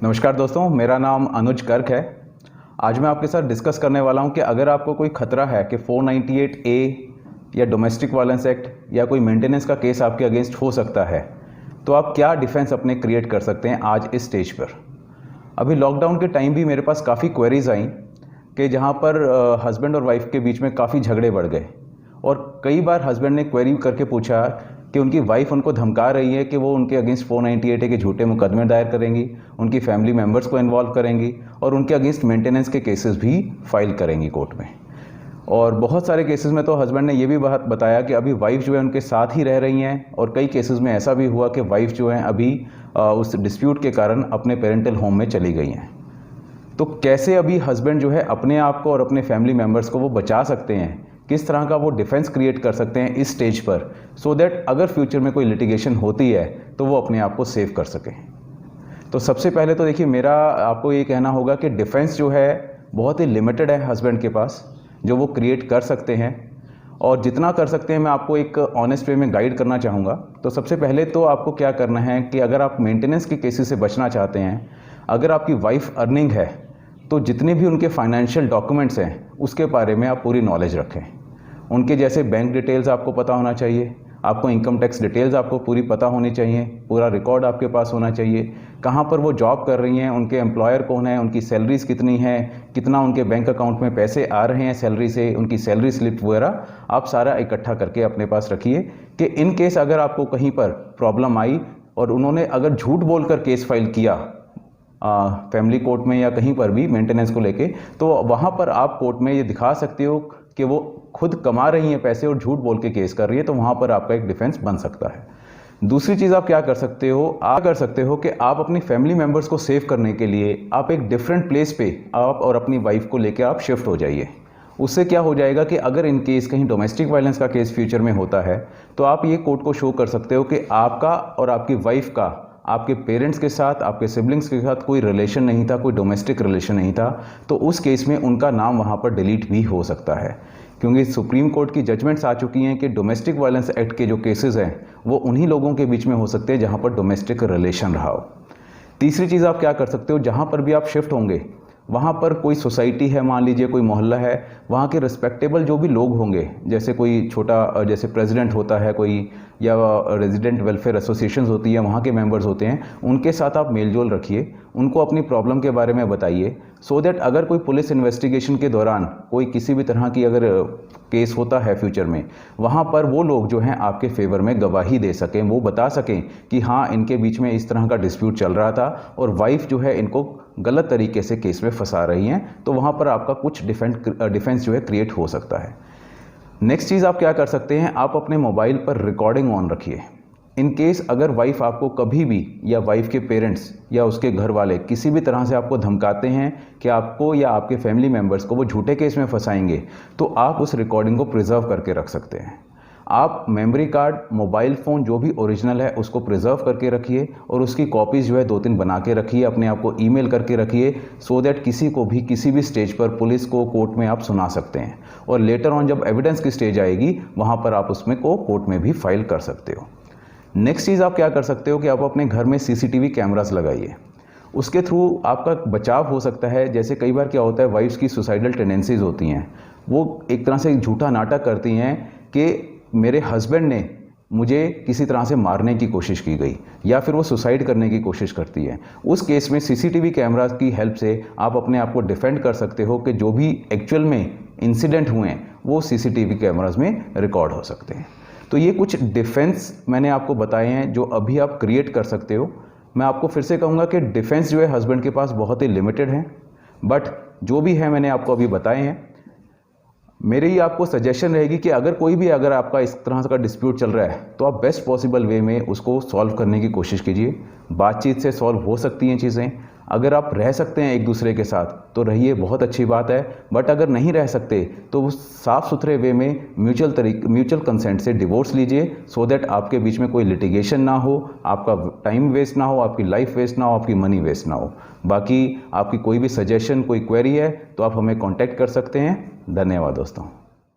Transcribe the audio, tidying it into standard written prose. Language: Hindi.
नमस्कार दोस्तों, मेरा नाम अनुज कर्क है। आज मैं आपके साथ डिस्कस करने वाला हूं कि अगर आपको कोई खतरा है कि 498A या डोमेस्टिक वायलेंस एक्ट या कोई मेंटेनेंस का केस आपके अगेंस्ट हो सकता है, तो आप क्या डिफेंस अपने क्रिएट कर सकते हैं आज इस स्टेज पर। अभी लॉकडाउन के टाइम भी मेरे पास काफ़ी क्वेरीज आई कि जहां पर हस्बैंड और वाइफ के बीच में काफ़ी झगड़े बढ़ गए और कई बार हस्बैंड ने क्वेरी करके पूछा कि उनकी वाइफ उनको धमका रही है कि वो उनके अगेंस्ट 498A के झूठे मुकदमे दायर करेंगी, उनकी फैमिली मेम्बर्स को इन्वॉल्व करेंगी और उनके अगेंस्ट मेंटेनेंस के केसेस भी फाइल करेंगी कोर्ट में। और बहुत सारे केसेस में तो हस्बैंड ने ये भी बात बताया कि अभी वाइफ जो है उनके साथ ही रह रही हैं और कई केसेस में ऐसा भी हुआ कि वाइफ जो है अभी उस डिस्प्यूट के कारण अपने पेरेंटल होम में चली गई हैं। तो कैसे अभी हस्बैंड जो है अपने आप को और अपने फैमिली मेम्बर्स को वो बचा सकते हैं, किस तरह का वो डिफेंस क्रिएट कर सकते हैं इस स्टेज पर, सो दैट अगर फ्यूचर में कोई लिटिगेशन होती है तो वो अपने आप को सेव कर सकें। तो सबसे पहले तो देखिए, मेरा आपको ये कहना होगा कि डिफेंस जो है बहुत ही लिमिटेड है हस्बैंड के पास जो वो क्रिएट कर सकते हैं, और जितना कर सकते हैं मैं आपको एक ऑनेस्ट वे में गाइड करना चाहूँगा। तो सबसे पहले तो आपको क्या करना है कि अगर आप मेंटेनेंस के केसेस से बचना चाहते हैं, अगर आपकी वाइफ अर्निंग है तो जितने भी उनके फाइनेंशियल डॉक्यूमेंट्स हैं उसके बारे में आप पूरी नॉलेज रखें। उनके जैसे बैंक डिटेल्स आपको पता होना चाहिए, आपको इनकम टैक्स डिटेल्स आपको पूरी पता होनी चाहिए, पूरा रिकॉर्ड आपके पास होना चाहिए, कहाँ पर वो जॉब कर रही हैं, उनके एम्प्लॉयर कौन है, उनकी सैलरीज कितनी है, कितना उनके बैंक अकाउंट में पैसे आ रहे हैं सैलरी से, उनकी सैलरी स्लिप वगैरह आप सारा इकट्ठा करके अपने पास रखिए कि इन केस अगर आपको कहीं पर प्रॉब्लम आई और उन्होंने अगर झूठ बोलकर केस फाइल किया फैमिली कोर्ट में या कहीं पर भी मेंटेनेंस को लेके, तो वहाँ पर आप कोर्ट में ये दिखा सकते हो कि वो खुद कमा रही हैं पैसे और झूठ बोल के केस कर रही है, तो वहाँ पर आपका एक डिफेंस बन सकता है। दूसरी चीज़ आप क्या कर सकते हो कि आप अपनी फैमिली मेम्बर्स को सेव करने के लिए आप एक डिफरेंट प्लेस पे आप और अपनी वाइफ को लेकर आप शिफ्ट हो जाइए। उससे क्या हो जाएगा कि अगर इन केस कहीं डोमेस्टिक वायलेंस का केस फ्यूचर में होता है तो आप ये कोर्ट को शो कर सकते हो कि आपका और आपकी वाइफ का आपके पेरेंट्स के साथ, आपके सिबलिंग्स के साथ कोई रिलेशन नहीं था, कोई डोमेस्टिक रिलेशन नहीं था, तो उस केस में उनका नाम वहाँ पर डिलीट भी हो सकता है, क्योंकि सुप्रीम कोर्ट की जजमेंट्स आ चुकी हैं कि डोमेस्टिक वायलेंस एक्ट के जो केसेस हैं वो उन्हीं लोगों के बीच में हो सकते हैं जहाँ पर डोमेस्टिक रिलेशन रहा हो। तीसरी चीज़ आप क्या कर सकते हो, जहाँ पर भी आप शिफ्ट होंगे वहाँ पर कोई सोसाइटी है, मान लीजिए कोई मोहल्ला है, वहाँ के रिस्पेक्टेबल जो भी लोग होंगे, जैसे कोई छोटा जैसे प्रेसिडेंट होता है कोई, या रेजिडेंट वेलफेयर एसोसिएशंस होती है, वहाँ के मेंबर्स होते हैं, उनके साथ आप मेलजोल रखिए, उनको अपनी प्रॉब्लम के बारे में बताइए, सो दैट अगर कोई पुलिस इन्वेस्टिगेशन के दौरान कोई किसी भी तरह की अगर केस होता है फ्यूचर में, वहाँ पर वो लोग जो हैं आपके फेवर में गवाही दे सकें, वो बता सकें कि हाँ इनके बीच में इस तरह का डिस्प्यूट चल रहा था और वाइफ जो है इनको गलत तरीके से केस में फंसा रही हैं, तो वहाँ पर आपका कुछ डिफेंस जो है क्रिएट हो सकता है। नेक्स्ट चीज़ आप क्या कर सकते हैं, आप अपने मोबाइल पर रिकॉर्डिंग ऑन रखिए। इन केस अगर वाइफ आपको कभी भी या वाइफ के पेरेंट्स या उसके घर वाले किसी भी तरह से आपको धमकाते हैं कि आपको या आपके फैमिली मेम्बर्स को वो झूठे केस में फंसाएंगे, तो आप उस रिकॉर्डिंग को प्रिजर्व करके रख सकते हैं। आप मेमोरी कार्ड, मोबाइल फ़ोन जो भी ओरिजिनल है उसको प्रिजर्व करके रखिए और उसकी कॉपीज़ जो है 2-3 बना के रखिए, अपने आप को ईमेल करके रखिए, सो दैट किसी को भी किसी भी स्टेज पर, पुलिस को, कोर्ट में आप सुना सकते हैं और लेटर ऑन जब एविडेंस की स्टेज आएगी वहाँ पर आप उसमें को कोर्ट में भी फाइल कर सकते हो। नेक्स्ट चीज़ आप क्या कर सकते हो कि आप अपने घर में CCTV कैमरास लगाइए, उसके थ्रू आपका बचाव हो सकता है। जैसे कई बार क्या होता है, वाइफ्स की सुसाइडल टेंडेंसीज होती हैं, वो एक तरह से झूठा नाटक करती हैं कि मेरे हस्बैंड ने मुझे किसी तरह से मारने की कोशिश की गई या फिर वो सुसाइड करने की कोशिश करती है। उस केस में CCTV कैमरा की हेल्प से आप अपने आप को डिफेंड कर सकते हो कि जो भी एक्चुअल में इंसिडेंट हुए हैं वो CCTV कैमराज में रिकॉर्ड हो सकते हैं। तो ये कुछ डिफेंस मैंने आपको बताए हैं जो अभी आप क्रिएट कर सकते हो। मैं आपको फिर से कहूँगा कि डिफेंस जो है हस्बैंड के पास बहुत ही लिमिटेड है, बट जो भी है मैंने आपको अभी बताए हैं। मेरी आपको सजेशन रहेगी कि अगर आपका इस तरह का डिस्प्यूट चल रहा है तो आप बेस्ट पॉसिबल वे में उसको सॉल्व करने की कोशिश कीजिए। बातचीत से सॉल्व हो सकती हैं चीज़ें। अगर आप रह सकते हैं एक दूसरे के साथ तो रहिए, बहुत अच्छी बात है, बट अगर नहीं रह सकते तो साफ़ सुथरे वे में म्यूचुअल कंसेंट से डिवोर्स लीजिए, सो दैट आपके बीच में कोई लिटिगेशन ना हो, आपका टाइम वेस्ट ना हो, आपकी लाइफ वेस्ट ना हो, आपकी मनी वेस्ट ना हो। बाकी आपकी कोई भी सजेशन, कोई क्वेरी है तो आप हमें कॉन्टैक्ट कर सकते हैं। धन्यवाद दोस्तों।